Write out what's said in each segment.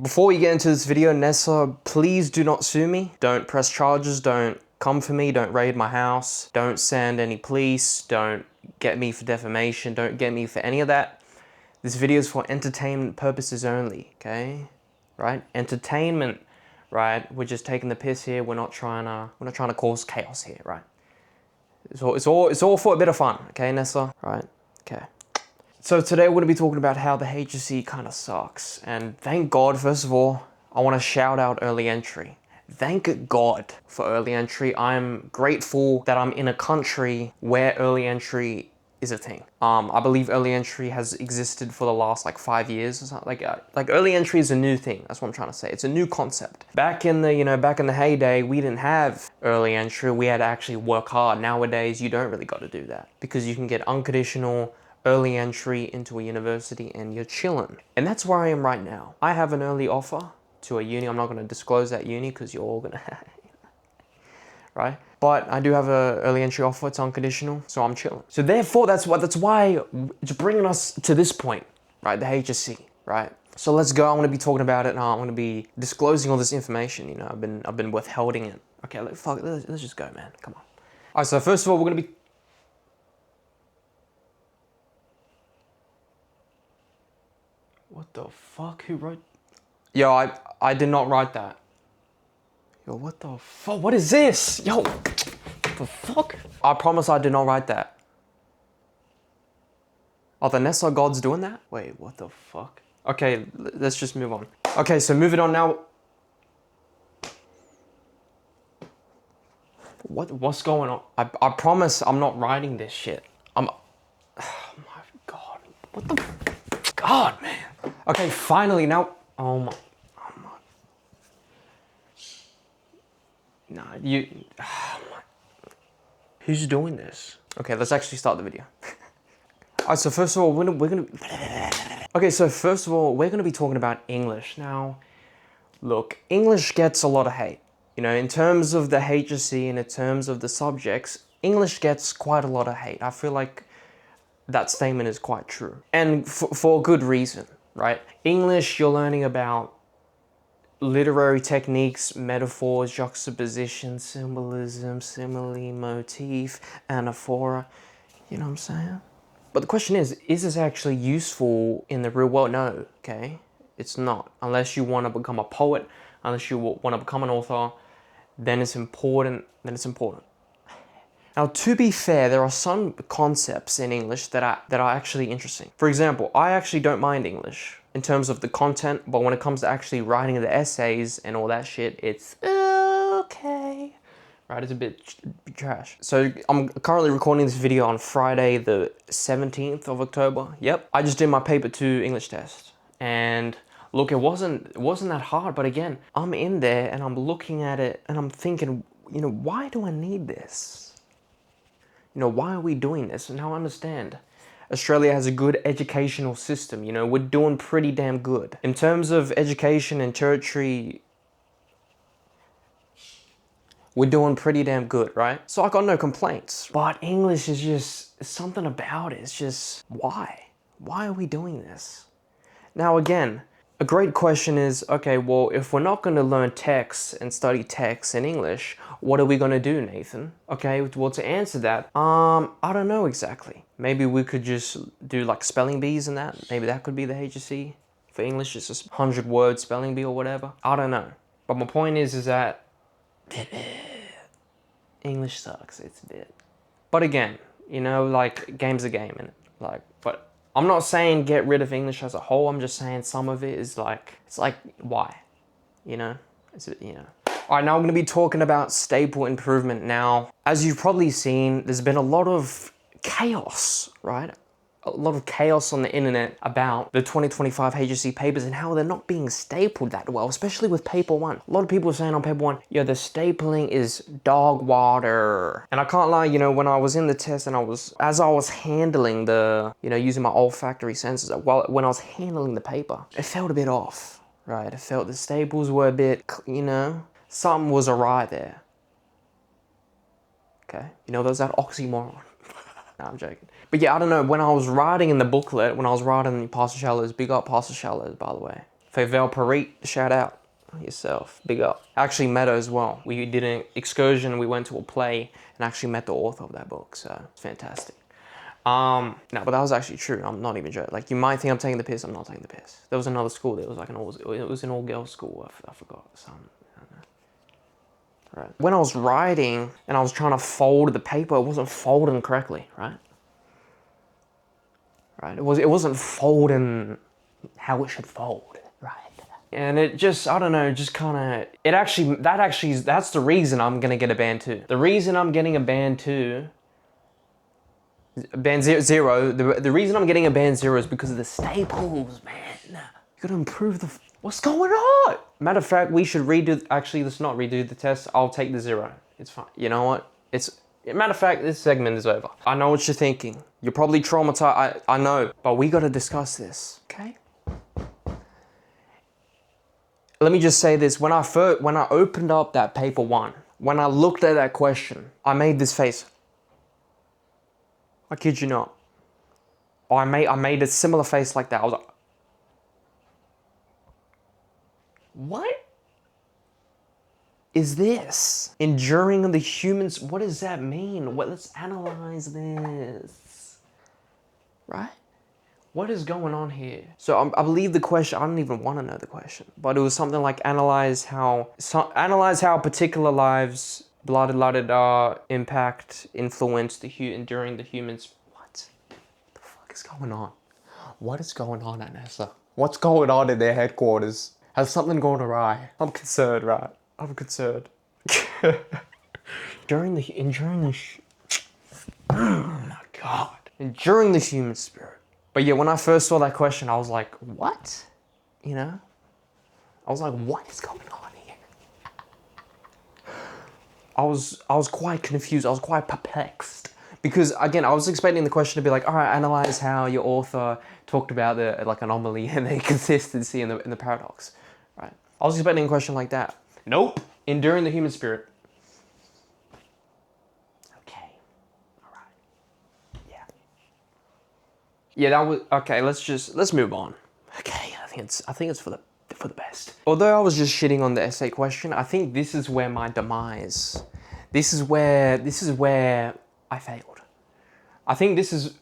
Before we get into this video, Nessa, please do not sue me. Don't press charges, don't come for me, don't raid my house, don't send any police, don't get me for defamation, don't get me for any of that. This video is for entertainment purposes only, okay? Right? Entertainment, right? We're just taking the piss here. We're not trying to cause chaos here, right? It's all for a bit of fun, okay, Nessa? Right? Okay. So today we're going to be talking about how the HSC kind of sucks. And thank God, first of all, I want to shout out early entry. Thank God for early entry. I'm grateful that I'm in a country where early entry is a thing. I believe early entry has existed for the last like 5 years or something. Like early entry is a new thing. That's what I'm trying to say. It's a new concept. Back in the heyday, we didn't have early entry. We had to actually work hard. Nowadays, you don't really got to do that because you can get unconditional early entry into a university and you're chilling. And that's where I am right now. I have an early offer to a uni. I'm not going to disclose that uni because you're all going to, right? But I do have an early entry offer. It's unconditional, so I'm chilling. So therefore, that's why it's bringing us to this point, right? The HSC, right? So let's go. I'm going to be talking about it, and I'm going to be disclosing all this information. You know, I've been withholding it. Okay, let's just go, man. Come on. All right. So first of all, we're going to be. What the fuck? Who wrote? Yo, I did not write that. Yo, what the fuck? What is this? Yo, what the fuck? I promise I did not write that. Are the Nessa gods doing that? Wait, what the fuck? Okay, let's just move on. Okay, so moving on now. What's going on? I promise I'm not writing this shit. Oh my God. What the God, man. Okay, finally now. Oh my. Nah, you. Oh my. Who's doing this? Okay, let's actually start the video. Alright, so first of all, we're gonna. Okay, so first of all, we're gonna be talking about English. Now, look, English gets a lot of hate. You know, in terms of the HSC and in terms of the subjects, English gets quite a lot of hate. I feel like that statement is quite true. And for good reason, right? English, you're learning about literary techniques, metaphors, juxtaposition, symbolism, simile, motif, anaphora. You know what I'm saying? But the question is this actually useful in the real world? No, okay? It's not. Unless you want to become a poet, unless you want to become an author, then it's important. Now, to be fair, there are some concepts in English that are actually interesting. For example, I actually don't mind English in terms of the content, but when it comes to actually writing the essays and all that shit, it's okay. Right, it's a bit trash. So I'm currently recording this video on Friday, the 17th of October. Yep, I just did my paper 2 English test. And look, it wasn't that hard, but again, I'm in there and I'm looking at it and I'm thinking, you know, why do I need this? You know, why are we doing this? And now I understand. Australia has a good educational system. You know, we're doing pretty damn good. In terms of education and tertiary, we're doing pretty damn good, right? So I got no complaints. But English is just, something about it. It's just, why? Why are we doing this? Now again, a great question is, okay, well, if we're not going to learn text and study text in English, what are we going to do, Nathan? Okay, well, to answer that, I don't know exactly. Maybe we could just do like spelling bees and that. Maybe that could be the HSC for English. It's just 100-word spelling bee or whatever. I don't know. But my point is that English sucks. It's a bit. But again, you know, like, game's a game, and like, but I'm not saying get rid of English as a whole. I'm just saying some of it is like, it's like, why? You know? It's, you know. All right, now I'm going to be talking about staple improvement. Now, as you've probably seen, there's been a lot of chaos, right? A lot of chaos on the internet about the 2025 HSC papers and how they're not being stapled that well, especially with paper 1. A lot of people are saying on paper 1, yo, the stapling is dog water. And I can't lie, you know, when I was in the test and as I was handling the, you know, using my olfactory senses, when I was handling the paper, it felt a bit off, right? It felt the staples were a bit, you know, something was awry there. Okay, you know, there's that oxymoron. No, I'm joking. But yeah, I don't know, when I was writing in the booklet, when I was writing Pastor Shallows, big up Pastor Shallows, by the way. Favel Parit, shout out yourself, big up. I actually met her as well. We did an excursion, we went to a play and actually met the author of that book, so it's fantastic. No, but that was actually true. I'm not even joking. Like, you might think I'm taking the piss, I'm not taking the piss. There was another school that was like it was an all-girls school, I forgot, something. Right. When I was writing and I was trying to fold the paper, it wasn't folding correctly, right? Right? It wasn't folding how it should fold, right? And it just, I don't know, just kind of, that's the reason I'm gonna get a band 2. The reason I'm getting a band 2, band zero, the reason I'm getting a band 0 is because of the staples, man. You gotta improve the, what's going on? Matter of fact, we should let's not redo the test. I'll take the 0. It's fine. You know what? Matter of fact, this segment is over. I know what you're thinking. You're probably traumatized. I know, but we gotta discuss this, okay? Let me just say this. When I opened up that paper 1, when I looked at that question, I made this face. I kid you not. I made a similar face like that. I was like, what is this? Enduring the humans, what does that mean? Let's analyze this, right? What is going on here? So I believe the question, I don't even want to know the question, but it was something like analyze how particular lives, blah, blah, blah, blah, impact, influence during the humans. What the fuck is going on? What is going on at NASA? What's going on in their headquarters? Has something gone awry? I'm concerned, right? I'm concerned. Enduring the human spirit. But yeah, when I first saw that question, I was like, what? You know? I was like, what is going on here? I was quite confused. I was quite perplexed. Because again, I was expecting the question to be like, all right, analyze how your author talked about the like anomaly and the consistency and the paradox, right? I was expecting a question like that. Nope. Enduring the human spirit. Okay. All right. Yeah. Yeah, that was okay. Let's move on. Okay, I think it's for the best. Although I was just shitting on the essay question, I think this is where my demise. This is where I failed. I think this is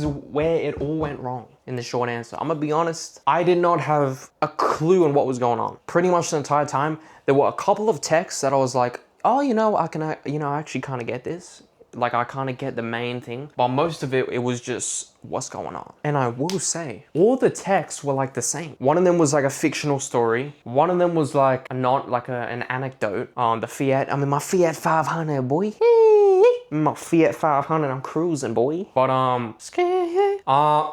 where it all went wrong in the short answer. I'm gonna be honest, I did not have a clue on what was going on. Pretty much the entire time, there were a couple of texts that I was like, oh, I actually kind of get this. Like, I kind of get the main thing. But most of it was just, what's going on? And I will say, all the texts were like the same. One of them was like a fictional story. One of them was like an anecdote. My Fiat 500, boy. My Fiat 500, I'm cruising, boy. But,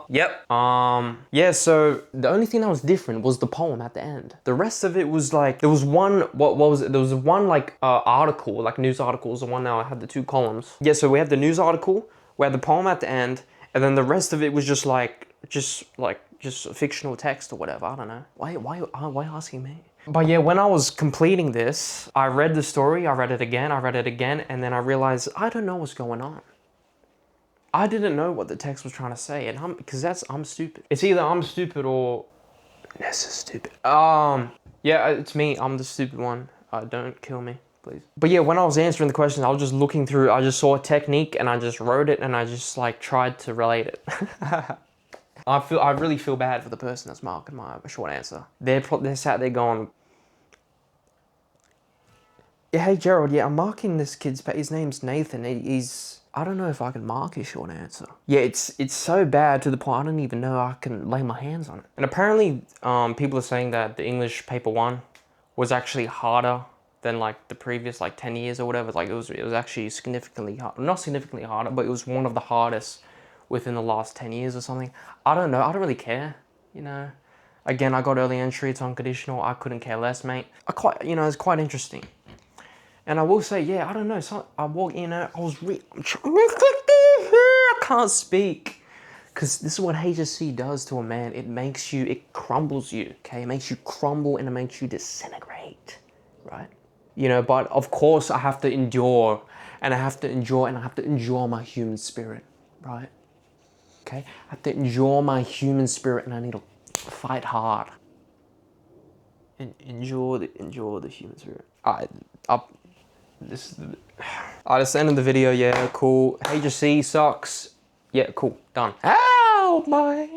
yep. Yeah, so the only thing that was different was the poem at the end. The rest of it was like, there was one, what was it? There was one like article, like news articles, the one that had the 2 columns. Yeah, so we had the news article, we had the poem at the end, and then the rest of it was just fictional text or whatever, I don't know. Why asking me? But yeah, when I was completing this, I read the story, I read it again, and then I realized I don't know what's going on. I didn't know what the text was trying to say, and I'm stupid. It's either I'm stupid or Ness is stupid. Yeah, it's me. I'm the stupid one. Don't kill me, please. But yeah, when I was answering the questions, I was just looking through. I just saw a technique, and I just wrote it, and I just like tried to relate it. I really feel bad for the person that's marking my short answer. They're sat there going, yeah, hey Gerald, yeah, I'm marking this kid's, his name's Nathan. I don't know if I can mark his short answer. Yeah, it's so bad to the point I don't even know I can lay my hands on it. And apparently, people are saying that the English paper 1 was actually harder than like the previous like 10 years or whatever. Like it was actually significantly hard, not significantly harder, but it was one of the hardest within the last 10 years or something. I don't know. I don't really care, you know. Again, I got early entry. It's unconditional. I couldn't care less, mate. It's quite interesting. And I will say, yeah, I don't know. So I walk in, I can't speak. Because this is what HSC does to a man. It crumbles you, okay? It makes you crumble and it makes you disintegrate, right? You know, but of course I have to endure and I have to endure my human spirit, right? Okay? I have to endure my human spirit and I need to fight hard. Endure the human spirit. Alright, up. This is the. Alright, that's the end of the video. Yeah, cool. HSC sucks. Yeah, cool. Done. Help, my.